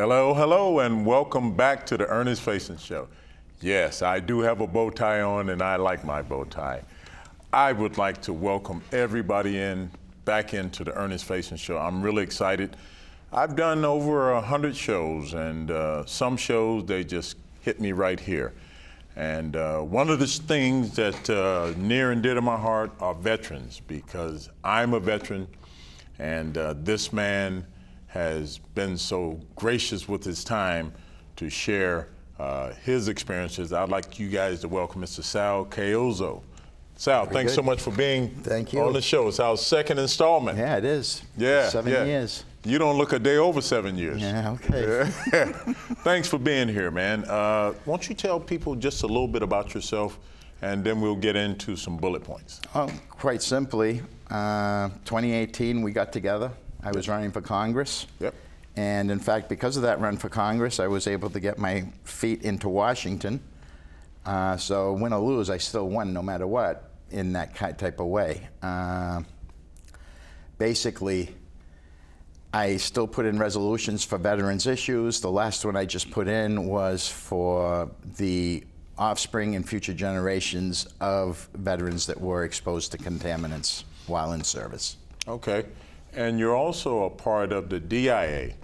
Hello, hello, and welcome back to the Ernest Faison Show. Yes, I do have a bow tie on, and I like my bow tie. I would like to welcome everybody back into the Ernest Faison Show. I'm really excited. I've done over 100 shows, and some shows, they just hit me right here. And one of the things that near and dear to my heart are veterans, because I'm a veteran, and this man has been so gracious with his time to share his experiences. I'd like you guys to welcome Mr. Sal Caozzo. Sal, thanks so much for being on the show. It's our second installment. Yeah, it is. Yeah, 7 years. You don't look a day over 7 years. Yeah, okay. Thanks for being here, man. Why don't you tell people just a little bit about yourself, and then we'll get into some bullet points. Quite simply, 2018 we got together. I was running for Congress. Yep. And in fact, because of that run for Congress, I was able to get my feet into Washington. So win or lose, I still won no matter what in that type of way. Basically, I still put in resolutions for veterans issues. The last one I just put in was for the offspring and future generations of veterans that were exposed to contaminants while in service. Okay. And you're also a part of the DIA.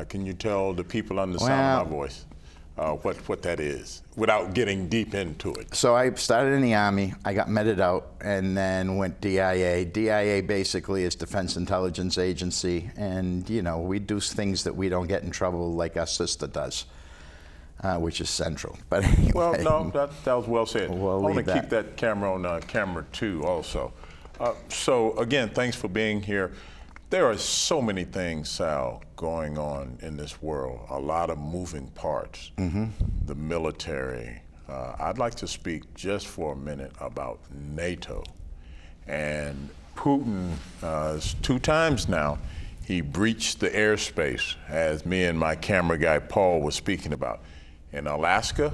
Can you tell the people on the sound of my voice what that is, without getting deep into it? So I started in the Army, I got meted out, and then went DIA. DIA basically is Defense Intelligence Agency, and you know, we do things that we don't get in trouble like our sister does, which is Central. But anyway, well, no, that was well said. We'll I want to leave keep that camera on camera 2 also. So again, thanks for being here. There are so many things, Sal, going on in this world, a lot of moving parts. The military. I'd like to speak just for a minute about NATO. And Putin, 2 times now, he breached the airspace, as me and my camera guy Paul was speaking about, in Alaska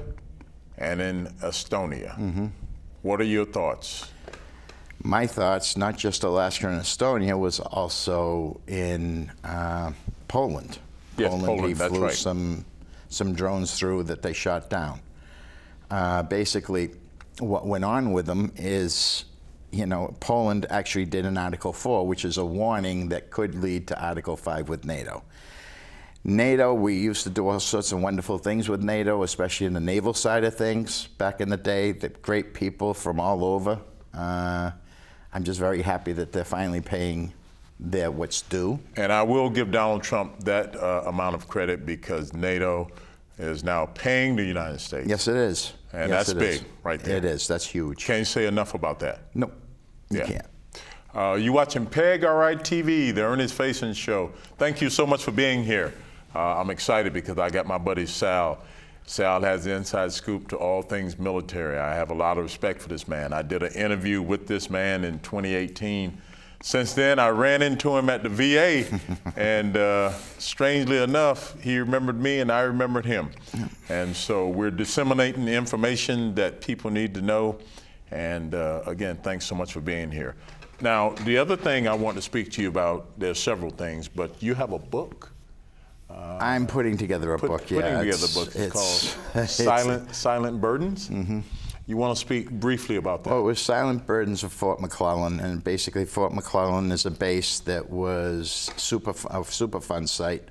and in Estonia. What are your thoughts? My thoughts, not just Alaska and Estonia, was also in Poland. Yes, Poland, he that's flew right. some drones through that they shot down. Basically, what went on with them is, you know, Poland actually did an Article 4, which is a warning that could lead to Article 5 with NATO. NATO, we used to do all sorts of wonderful things with NATO, especially in the naval side of things. Back in the day, the great people from all over. I'm just very happy that they're finally paying their what's due. And I will give Donald Trump that amount of credit, because NATO is now paying the United States. Yes, it is. And yes, that's big right there. It is. That's huge. Can't say enough about that. No, you can't. You watching PEG Alright TV, the Ernest Faison Show. Thank you so much for being here. I'm excited because I got my buddy Sal. Sal has the inside scoop to all things military. I have a lot of respect for this man. I did an interview with this man in 2018. Since then, I ran into him at the VA, and strangely enough, he remembered me and I remembered him. And so we're disseminating the information that people need to know. And again, thanks so much for being here. Now, the other thing I want to speak to you about, there's several things, but you have a book. I'm putting together a book. Putting together a book. It's called Silent Burdens. You want to speak briefly about that? Well, it was Silent Burdens of Fort McClellan, and basically Fort McClellan is a base that was a Superfund site.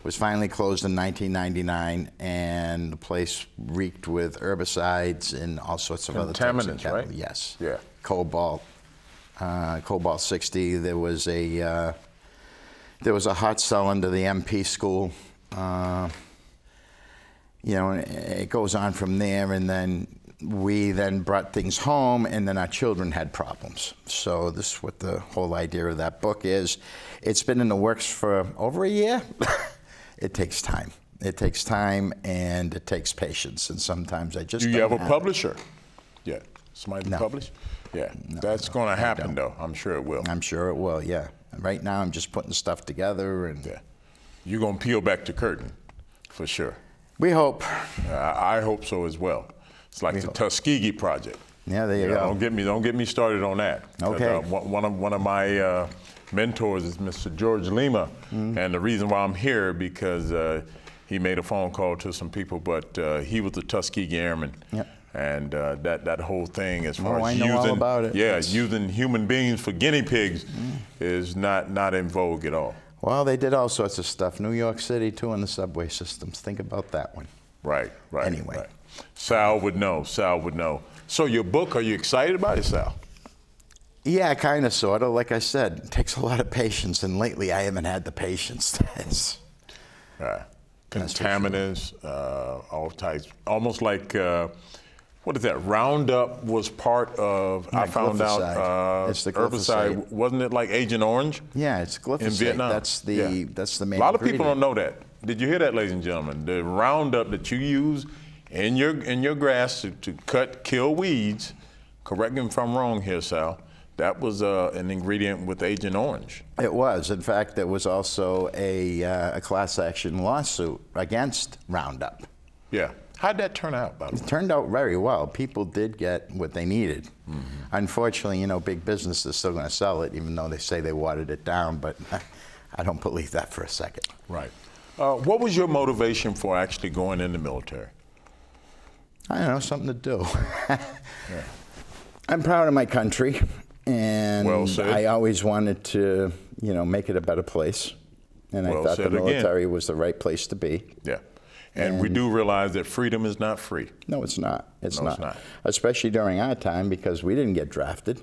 Was finally closed in 1999, and the place reeked with herbicides and all sorts of other types of chemicals. Right? Yes. Yeah. Cobalt 60. There was a hot cell under the MP school. You know, it goes on from there, and then we then brought things home, and then our children had problems. So this is what the whole idea of that book is. It's been in the works for over a year. It takes time. It takes time, and it takes patience, and sometimes I just Do you have a publisher? Yeah. Somebody to publish? Yeah. No, That's going to happen, though. I'm sure it will. I'm sure it will, yeah. Right now, I'm just putting stuff together, and you're going to peel back the curtain, for sure. We hope. I hope so as well. It's like the Tuskegee Project. Yeah, there you go. Don't get me started on that. Okay. One of my mentors is Mr. George Lima. And the reason why I'm here, because he made a phone call to some people, but he was a Tuskegee Airman. Yep. And that whole thing, as far as I know all about it. Yeah, using human beings for guinea pigs is not in vogue at all. Well, they did all sorts of stuff. New York City, too, in the subway systems. Think about that one. Right. Anyway. Right. Sal would know. So your book, are you excited about it, Sal? Yeah, kind of, sort of. Like I said, it takes a lot of patience, and lately I haven't had the patience. Contaminants, all types, almost like, what is that? Roundup was part of, I found out, it's the herbicide. Wasn't it like Agent Orange? Yeah, it's glyphosate. In Vietnam. That's the main ingredient. A lot of people don't know that. Did you hear that, ladies and gentlemen? The Roundup that you use in your grass to kill weeds, correct me if I'm wrong here, Sal, that was an ingredient with Agent Orange. It was. In fact, there was also a class action lawsuit against Roundup. Yeah. How'd that turn out, by the way? It turned out very well. People did get what they needed. Unfortunately, big business is still going to sell it, even though they say they watered it down, but I don't believe that for a second. Right. What was your motivation for actually going in the military? I don't know, something to do. I'm proud of my country, and I always wanted to, make it a better place. And I thought the military was the right place to be. Yeah. And we do realize that freedom is not free. No, it's not. It's not. Especially during our time, because we didn't get drafted.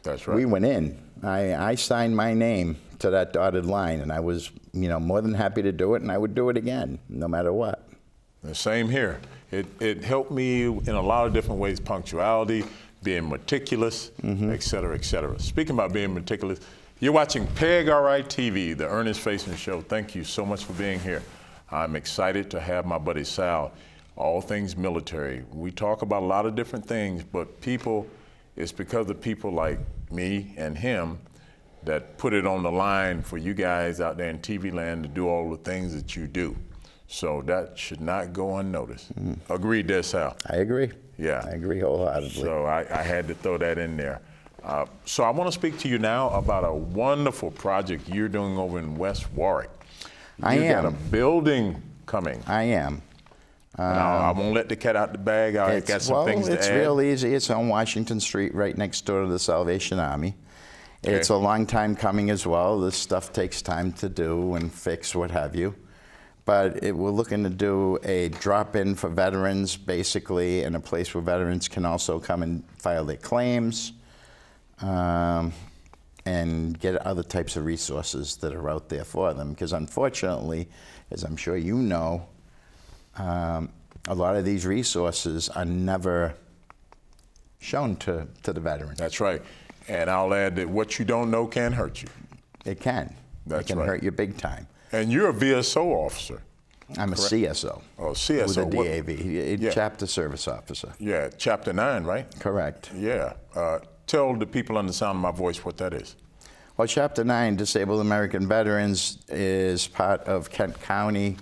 That's right. We went in. I signed my name to that dotted line, and I was, more than happy to do it, and I would do it again, no matter what. The same here. It helped me in a lot of different ways: punctuality, being meticulous, et cetera, et cetera. Speaking about being meticulous, you're watching PEG-RI TV, the Ernest Faison Show. Thank you so much for being here. I'm excited to have my buddy Sal, all things military. We talk about a lot of different things, but it's because of people like me and him that put it on the line for you guys out there in TV land to do all the things that you do. So that should not go unnoticed. Agreed there, Sal? I agree. Yeah. I agree wholeheartedly. So I had to throw that in there. So I want to speak to you now about a wonderful project you're doing over in West Warwick. You got a building coming. I am. I won't let the cat out the bag. I got some things to add. It's real easy. It's on Washington Street, right next door to the Salvation Army. Okay. It's a long time coming as well. This stuff takes time to do and fix, what have you. But we're looking to do a drop-in for veterans, basically, in a place where veterans can also come and file their claims. And get other types of resources that are out there for them. Because unfortunately, as I'm sure you know, a lot of these resources are never shown to the veterans. That's right. And I'll add that what you don't know can hurt you. It can. That's it can hurt you big time. And you're a VSO officer. I'm correct? A CSO. Oh, CSO. With a DAV, Chapter Service Officer. Yeah, Chapter 9, right? Correct. Yeah. Tell the people on the sound of my voice what that is. Well, Chapter 9, Disabled American Veterans, is part of Kent County,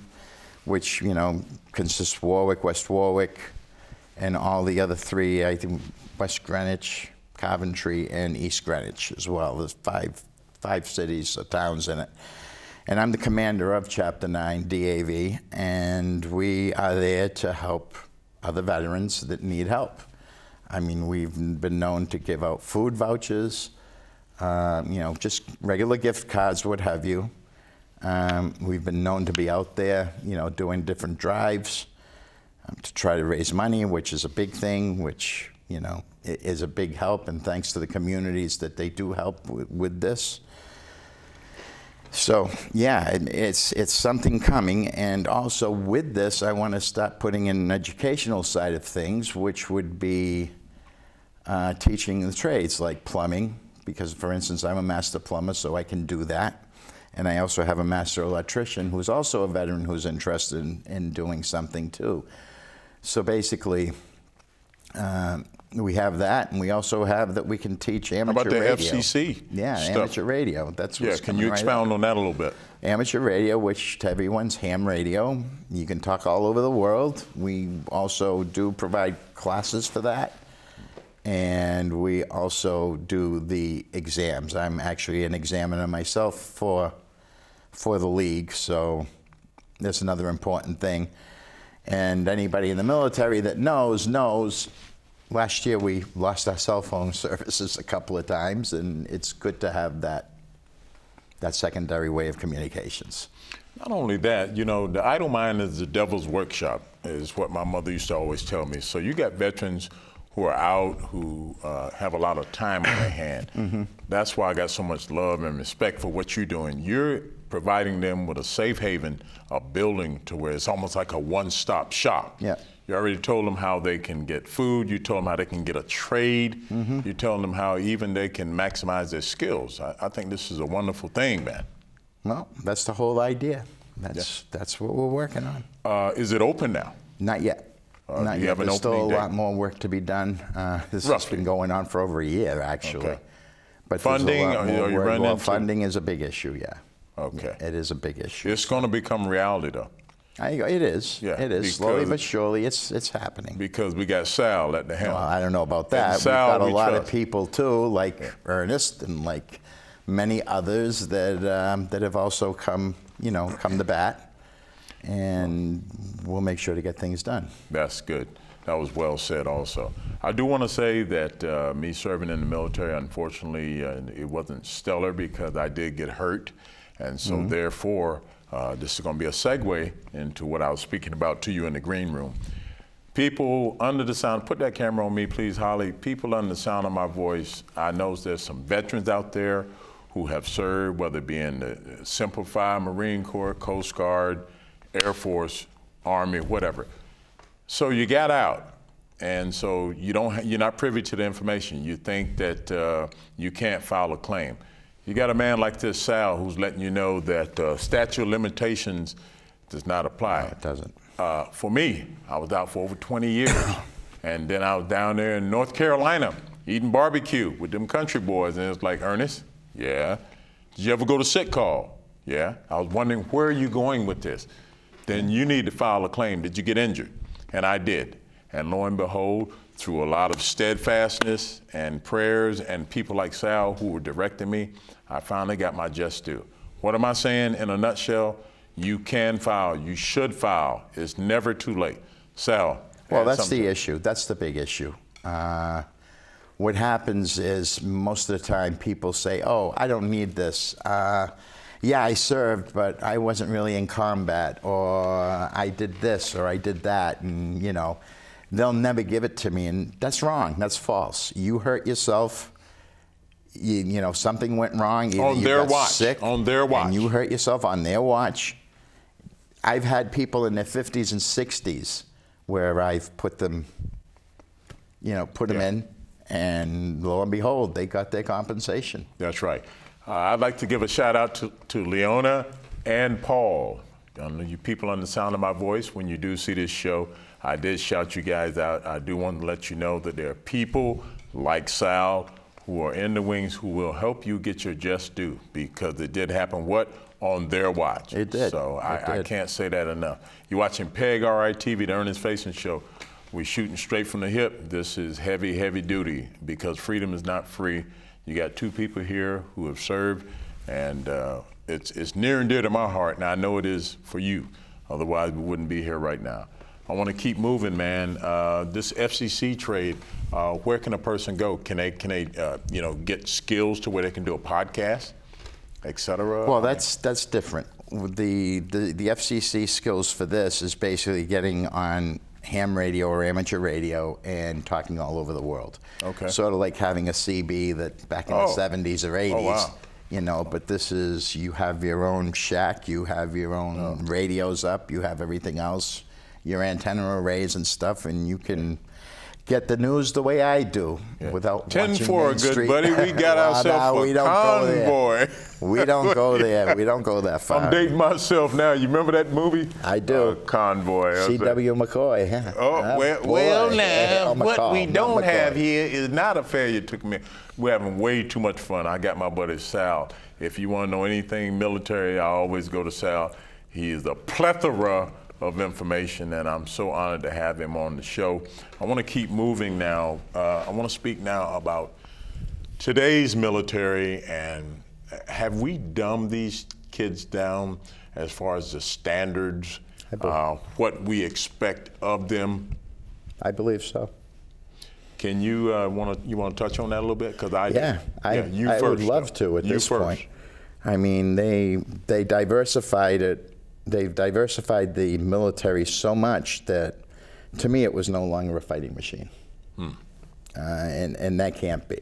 which, consists of Warwick, West Warwick, and all the other three, I think West Greenwich, Coventry, and East Greenwich as well. There's five cities or towns in it. And I'm the commander of Chapter 9 DAV, and we are there to help other veterans that need help. I mean, we've been known to give out food vouchers, just regular gift cards, what have you. We've been known to be out there, doing different drives to try to raise money, which is a big thing, which, is a big help, and thanks to the communities that they do help with this. So, yeah, it's something coming, and also with this, I want to start putting in an educational side of things, which would be teaching the trades, like plumbing, because, for instance, I'm a master plumber, so I can do that. And I also have a master electrician who's also a veteran who's interested in doing something, too. So basically, we have that, and we also have that we can teach amateur radio. How about the FCC stuff? Amateur radio. That's what's can you expound on that a little bit? Amateur radio, which to everyone's ham radio. You can talk all over the world. We also do provide classes for that. and we also do the exams. I'm actually an examiner myself for the league, so that's another important thing. And anybody in the military that knows, last year we lost our cell phone services a couple of times, and it's good to have that secondary way of communications. Not only that, you know, the idle mind is the devil's workshop, is what my mother used to always tell me. So you got veterans who are out, who have a lot of time on their hand. Mm-hmm. That's why I got so much love and respect for what you're doing. You're providing them with a safe haven, a building to where it's almost like a one-stop shop. Yeah. You already told them how they can get food. You told them how they can get a trade. Mm-hmm. You told them how even they can maximize their skills. I think this is a wonderful thing, man. Well, that's the whole idea. That's what we're working on. Is it open now? Not yet. Not yet. There's still a lot more work to be done. This has been going on for over a year, actually. Okay. But funding, are you running into? Funding is a big issue, yeah. Okay. Yeah, it is a big issue. It's going to become reality, though. It is. Yeah, it is. Slowly but surely, it's happening. Because we got Sal at the helm. Well, I don't know about that. We've got a lot of people too, like Ernest and like many others that have also come to bat, and we'll make sure to get things done. That's good. That was well said also. I do want to say that me serving in the military, unfortunately, it wasn't stellar because I did get hurt, and so therefore, this is going to be a segue into what I was speaking about to you in the green room. People under the sound, put that camera on me, please, Holly. People under the sound of my voice, I know there's some veterans out there who have served, whether it be in the Simplified Marine Corps, Coast Guard, Air Force, Army, whatever. So you got out, and so you're not privy to the information. You think that you can't file a claim. You got a man like this, Sal, who's letting you know that statute of limitations does not apply. No, it doesn't. For me, I was out for over 20 years, and then I was down there in North Carolina eating barbecue with them country boys, and it was like, Ernest, yeah. Did you ever go to sick call? Yeah. I was wondering, where are you going with this? Then you need to file a claim. Did you get injured? And I did. And lo and behold, through a lot of steadfastness and prayers and people like Sal who were directing me, I finally got my just due. What am I saying in a nutshell? You can file. You should file. It's never too late. Sal. Well, that's the issue. That's the big issue. What happens is most of the time people say, oh, I don't need this. Yeah, I served, but I wasn't really in combat, or I did this, or I did that, and they'll never give it to me, and that's wrong. That's false. You hurt yourself. Something went wrong. Either on their watch. Sick, on their watch. And you hurt yourself on their watch. I've had people in their 50s and 60s where I've put them, put them in, and lo and behold, they got their compensation. That's right. I'd like to give a shout out to Leona and Paul. You people on the sound of my voice, when you do see this show, I did shout you guys out. I do want to let you know that there are people like Sal who are in the wings who will help you get your just due, because it did happen, on their watch. It did. So I can't say that enough. You're watching PEG RITV, the Ernest Faison Show. We're shooting straight from the hip. This is heavy, heavy duty, because freedom is not free. You got two people here who have served, and it's near and dear to my heart, and I know it is for you. Otherwise, we wouldn't be here right now. I want to keep moving, man. This FCC trade, where can a person go? Can they get skills to where they can do a podcast, et cetera? Well, that's different. The FCC skills for this is basically getting on ham radio or amateur radio and talking all over the world. Okay. Sort of like having a CB that back in the 70s or 80s. Oh, wow. But this is, you have your own shack, you have your own radios up, you have everything else, your antenna arrays and stuff, and you can get the news the way I do without 10 for a good buddy. We got ourselves a convoy. We don't go there. We don't go that far. I'm dating myself now. You remember that movie? I do. Convoy. C.W. McCoy. Yeah. Oh, well now, what we don't have here is not a failure. We're having way too much fun. I got my buddy Sal. If you want to know anything military, I always go to Sal. He is a plethora of information, and I'm so honored to have him on the show. I want to keep moving now. I want to speak now about today's military, and have we dumbed these kids down as far as the standards, what we expect of them? I believe so. Can you want to touch on that a little bit? Because I would love to at this point. I mean, they diversified it. They've diversified the military so much that, to me, it was no longer a fighting machine, and that can't be.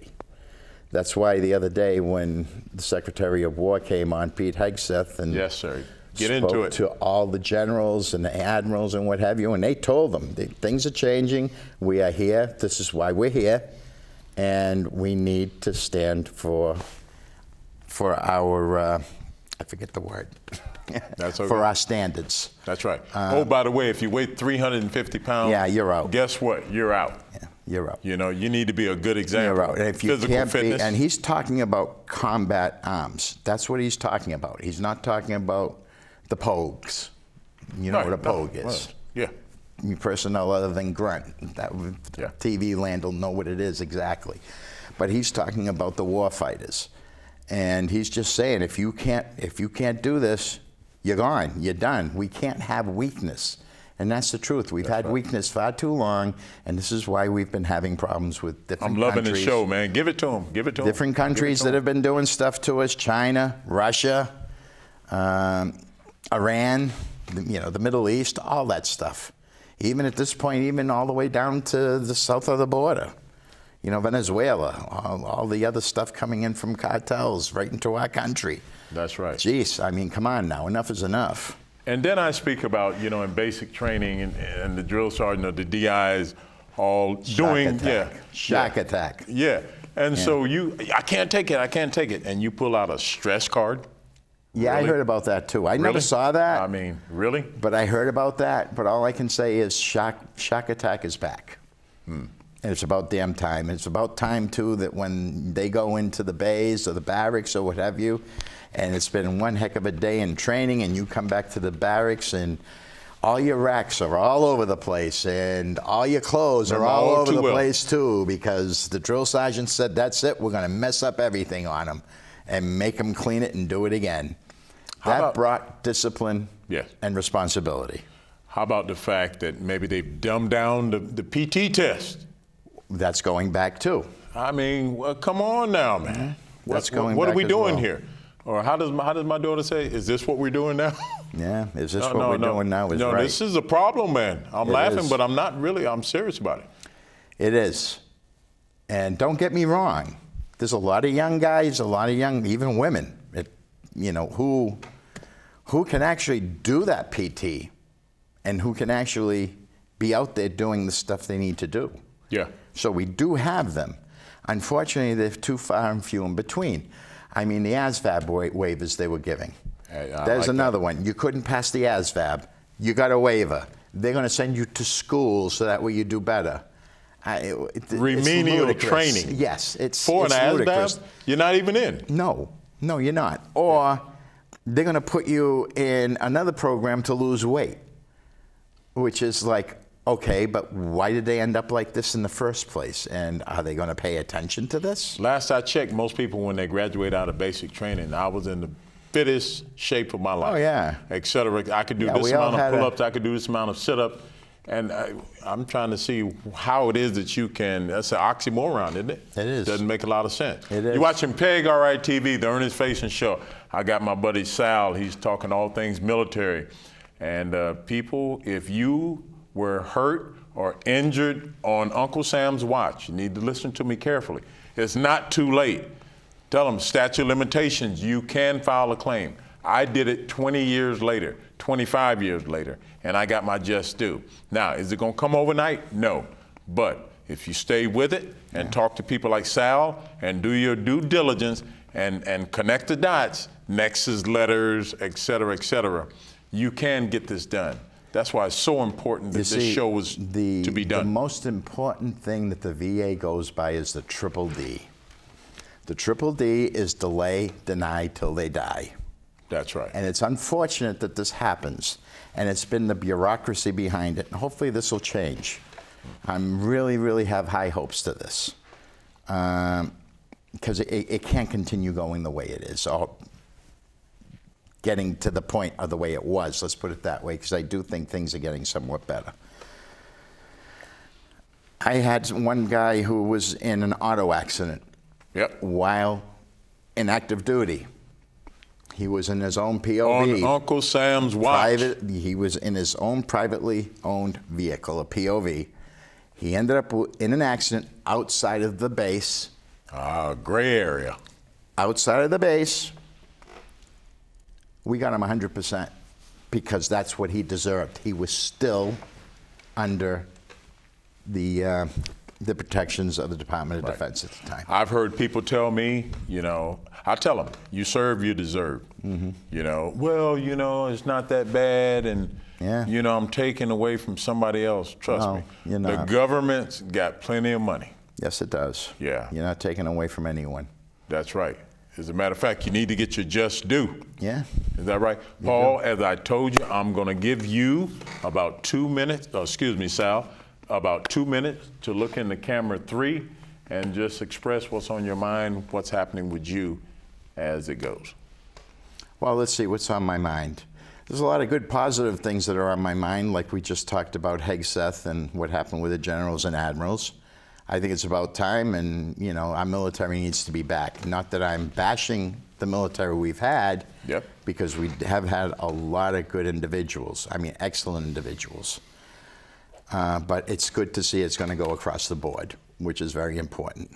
That's why the other day when the Secretary of War came on, Pete Hegseth, and yes, sir. Get into it. To all the generals and the admirals and what have you, and they told them things are changing. We are here. This is why we're here, and we need to stand for our I forget the word. That's okay. For our standards. That's right. Oh, by the way, if you weigh 350 pounds, yeah, you're out. Guess what? You're out. Yeah, you're out. You know, you need to be a good example. You're out. And if you physical can't fitness. and he's talking about combat arms. That's what he's talking about. He's not talking about the pogues. You know what a pogue is. Yeah. Personnel other than grunt. TV land will know what it is exactly. But he's talking about the war fighters. And he's just saying, if you can't do this, you're gone. You're done. We can't have weakness. And that's the truth. We've had weakness far too long, and this is why we've been having problems with different countries. I'm loving the show, man. Give it to him. Give it to him. Different countries that have been doing stuff to us: China, Russia, Iran, the Middle East, all that stuff. Even at this point, even all the way down to the south of the border. Venezuela, all the other stuff coming in from cartels right into our country. That's right. Jeez, I mean, come on now, enough is enough. And then I speak about, in basic training and the drill sergeant or the DIs all doing, shock attack. Yeah, and so I can't take it, and you pull out a stress card. Yeah, really? I heard about that too. I never saw that. I mean, really? But I heard about that, but all I can say is shock attack is back. And it's about damn time. It's about time, too, that when they go into the bays or the barracks or what have you, and it's been one heck of a day in training, and you come back to the barracks and all your racks are all over the place, and all your clothes are all over the place, too, because the drill sergeant said, that's it, we're going to mess up everything on them and make them clean it and do it again. That brought discipline and responsibility. How about the fact that maybe they've dumbed down the PT test? That's going back too. I mean, well, come on now, man. That's going what back are we doing well. here? Or how does my daughter say? Is this what we're doing now? Yeah, is this what we're doing now? Is right. This is a problem, man. I'm laughing, but I'm not really. I'm serious about it. It is, and don't get me wrong. There's a lot of young guys, a lot of young, even women, who can actually do that PT, and who can actually be out there doing the stuff they need to do. Yeah. So we do have them. Unfortunately, they're too far and few in between. I mean, the ASVAB waivers they were giving. There's another one. You couldn't pass the ASVAB. You got a waiver. They're going to send you to school so that way you do better. Remedial training. Yes, it's for an ludicrous. ASVAB, you're not even in. No, you're not. Or they're going to put you in another program to lose weight, which is like, okay, but why did they end up like this in the first place? And are they going to pay attention to this? Last I checked, most people, when they graduate out of basic training, I was in the fittest shape of my life. Oh, yeah. Et cetera. I could do this amount of pull-ups. I could do this amount of sit-ups. And I'm trying to see how it is that you can, that's an oxymoron, isn't it? It is. Doesn't make a lot of sense. It is. You're watching PEG RI TV, the Ernest Faison Show. I got my buddy Sal. He's talking all things military. And people, if you were hurt or injured on Uncle Sam's watch, you need to listen to me carefully. It's not too late. Tell them statute of limitations, you can file a claim. I did it 20 years later, 25 years later, and I got my just due. Now, is it gonna come overnight? No, but if you stay with it and talk to people like Sal and do your due diligence and connect the dots, nexus letters, et cetera, you can get this done. That's why it's so important that this show was to be done. The most important thing that the VA goes by is the triple D. The triple D is delay, deny till they die. That's right. And it's unfortunate that this happens. And it's been the bureaucracy behind it. And hopefully this will change. I'm really have high hopes to this. Because it can't continue going the way it is, or getting to the point of the way it was, let's put it that way, because I do think things are getting somewhat better. I had one guy who was in an auto accident while in active duty. He was in his own POV. On Uncle Sam's watch. He was in his own privately owned vehicle, a POV. He ended up in an accident outside of the base. Gray area. Outside of the base. We got him 100% because that's what he deserved. He was still under the protections of the Department of Defense at the time. I've heard people tell me, you know, I tell them, you serve, you deserve. You know, well, you know, it's not that bad, and you know, I'm taking away from somebody else. Trust me, you're not. The government's got plenty of money. Yes, it does. Yeah. You're not taking away from anyone. That's right. As a matter of fact, you need to get your just due. Yeah. Is that right? Paul, as I told you, I'm going to give you about 2 minutes, excuse me, Sal, about 2 minutes to look in the camera 3 and just express what's on your mind, what's happening with you as it goes. Well, let's see what's on my mind. There's a lot of good positive things that are on my mind, like we just talked about Hegseth and what happened with the generals and admirals. I think it's about time, and you know, our military needs to be back. Not that I'm bashing the military we've had, because we have had a lot of good individuals. I mean, excellent individuals. But it's good to see it's going to go across the board, which is very important.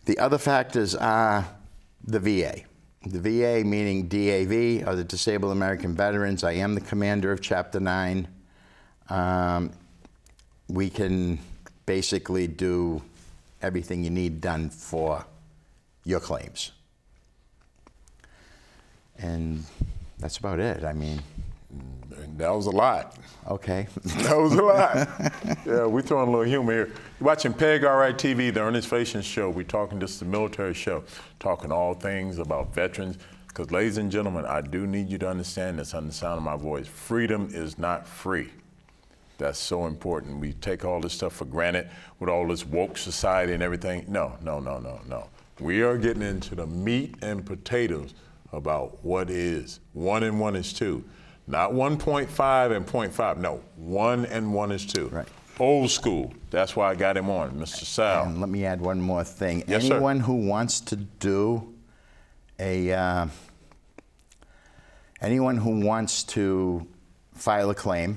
The other factors are the VA. The VA, meaning DAV, or the Disabled American Veterans. I am the commander of Chapter 9. We can basically do everything you need done for your claims. And that's about it. I mean, that was a lot. Okay. That was a lot. Yeah, we're throwing a little humor here. You're watching PEG RI-TV, the Ernest Faison Show. We're talking just the military show, talking all things about veterans. Because, ladies and gentlemen, I do need you to understand this on the sound of my voice. Freedom is not free. That's so important. We take all this stuff for granted with all this woke society and everything. No. We are getting into the meat and potatoes about what is. 1 and 1 is 2. Not 1.5 and 0.5. No, 1 and 1 is 2. Right. Old school. That's why I got him on, Mr. Sal. And let me add one more thing. Yes, anyone sir. who wants to do anyone who wants to file a claim,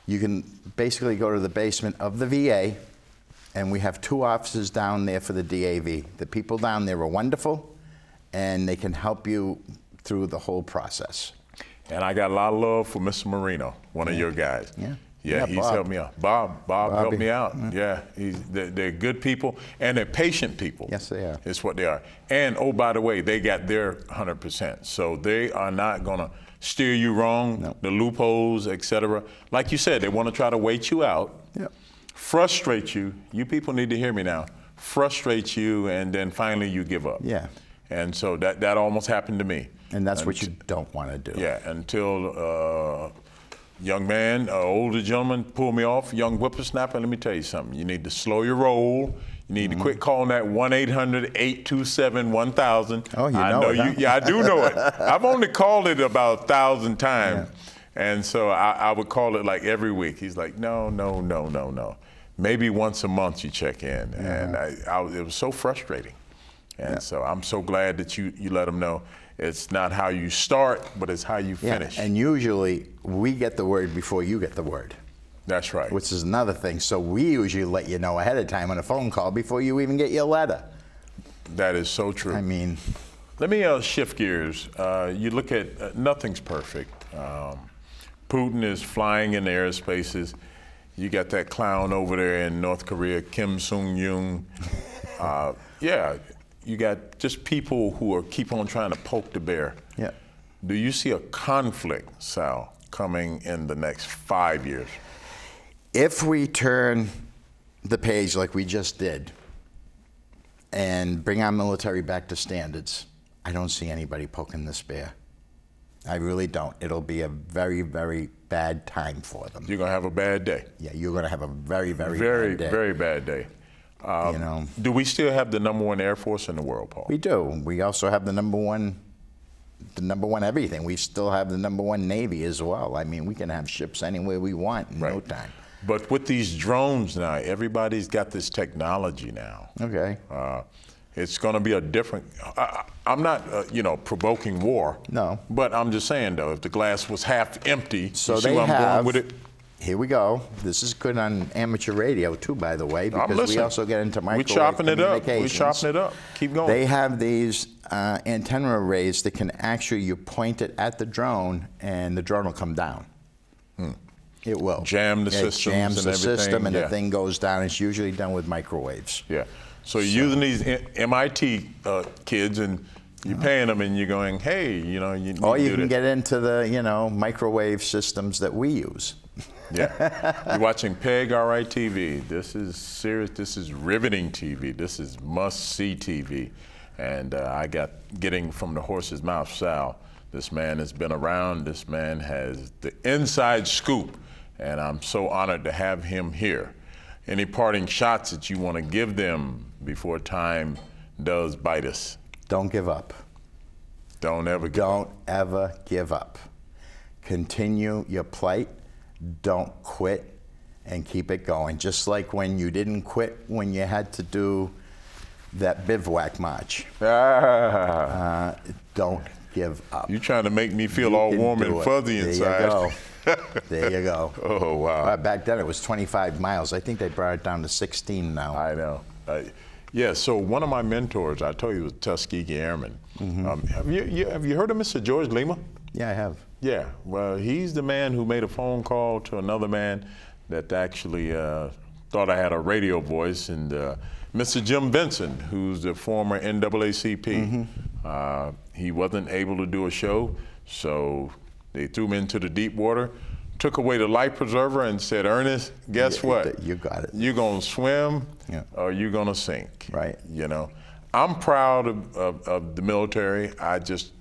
you can basically go to the basement of the VA, and we have 2 offices down there for the DAV. The people down there are wonderful, and they can help you through the whole process. And I got a lot of love for Mr. Marino, one of your guys. Yeah, he's Bob. helped me out. Bob helped me out. Yeah, they're good people, and they're patient people. Yes, they are. It's what they are. And, oh, by the way, they got their 100%. So they are not going to steer you wrong, the loopholes, etc. Like you said, they want to try to wait you out, frustrate you. You people need to hear me now. Frustrate you, and then finally you give up. Yeah. And so that almost happened to me. And that's what you don't want to do. Yeah, until young man, older gentleman pulled me off, young whippersnapper. Let me tell you something. You need to slow your roll. You need to quit calling that 1-800-827-1000. Oh, you know it, huh? Yeah, I do know it. I've only called it about 1,000 times. And so I would call it like every week. He's like, no. Maybe once a month you check in. And it was so frustrating. And so I'm so glad that you let them know it's not how you start, but it's how you finish. And usually we get the word before you get the word. That's right. Which is another thing. So we usually let you know ahead of time on a phone call before you even get your letter. That is so true. I mean, let me shift gears. You look at nothing's perfect. Putin is flying in the airspaces. You got that clown over there in North Korea, Kim Sung-yoon. You got just people who are keep on trying to poke the bear. Yeah. Do you see a conflict, Sal, coming in the next 5 years? If we turn the page like we just did and bring our military back to standards, I don't see anybody poking this bear. I really don't. It'll be a very, very bad time for them. You're going to have a bad day. Yeah, you're going to have a very, very bad day. Very bad day. You know, do we still have the #1 Air Force in the world, Paul? we do. We also have the number one everything. We still have the #1 Navy as well. I mean, we can have ships anywhere we want in no time. But with these drones now, everybody's got this technology now. Okay. It's going to be a different. I'm not, provoking war. No. But I'm just saying, though, if the glass was half empty, So you see they where I'm have. going with it? Here we go. This is good on amateur radio too, by the way, because we listening. also get into microwave We're chopping it up. We're communications. chopping it up. Keep going. They have these antenna arrays that can actually, you point it at the drone, and the drone will come down. It will. Jam the systems It jams and the everything, system, and yeah. the thing goes down. It's usually done with microwaves. Yeah. So you're using these MIT kids, and you're paying them, and you're going, hey, you need Or to you do can this. get into the, microwave systems that we use. Yeah. You're watching PEG RI TV. This is serious. This is riveting TV. This is must-see TV. And I got getting from the horse's mouth, Sal. This man has been around. This man has the inside scoop. And I'm so honored to have him here. Any parting shots that you want to give them before time does bite us? Don't give up. Don't ever give up. Don't ever give up. Continue your plight. Don't quit, and keep it going. Just like when you didn't quit when you had to do that bivouac march. Don't give up. You're trying to make me feel all warm and fuzzy inside. There you go. There you go. Oh, wow. Back then it was 25 miles. I think they brought it down to 16 now. I know. Yeah, so one of my mentors, I told you, was Tuskegee Airman. Have you heard of Mr. George Lima? Yeah, I have. Yeah, well, he's the man who made a phone call to another man that actually thought I had a radio voice, and Mr. Jim Benson, who's the former NAACP. He wasn't able to do a show, so they threw him into the deep water, took away the life preserver, and said, Ernest, guess what? You got it. You're going to swim or you're going to sink. Right. I'm proud of the military. I just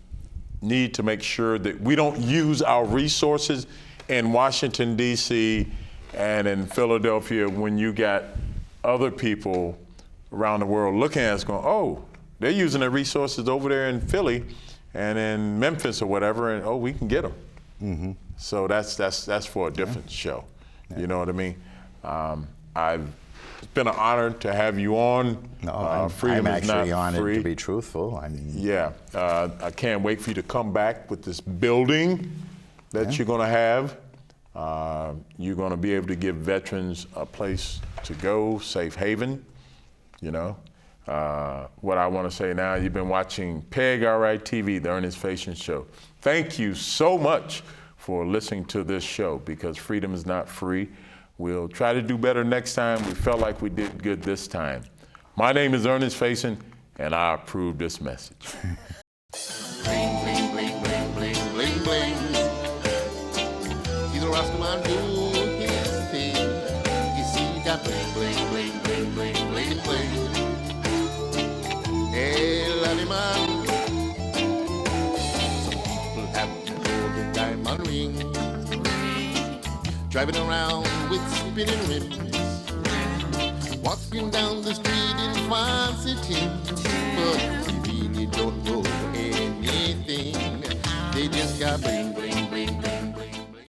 need to make sure that we don't use our resources in Washington, D.C. and in Philadelphia when you got other people around the world looking at us going, oh, they're using their resources over there in Philly and in Memphis or whatever, and we can get them. So that's for a different show. You know what I mean? It's been an honor to have you on. I'm actually honored to be truthful. I mean, yeah, I can't wait for you to come back with this building that you're going to have. You're going to be able to give veterans a place to go, safe haven. What I want to say now, you've been watching PEG RI TV, the Ernest Faison Show. Thank you so much for listening to this show, because freedom is not free. We'll try to do better next time. We felt like we did good this time. My name is Ernest Faison, and I approve this message. Bling, bling, bling, bling, bling, bling, bling. He's a Rastaman doing his thing. You see, he got bling, bling, bling, bling, bling, bling, bling. Hey, laddie man. Some people have the golden diamond ring. Driving around with spinning rims, walking down the street in fancy Timbs, but they really don't know anything. They just got bling.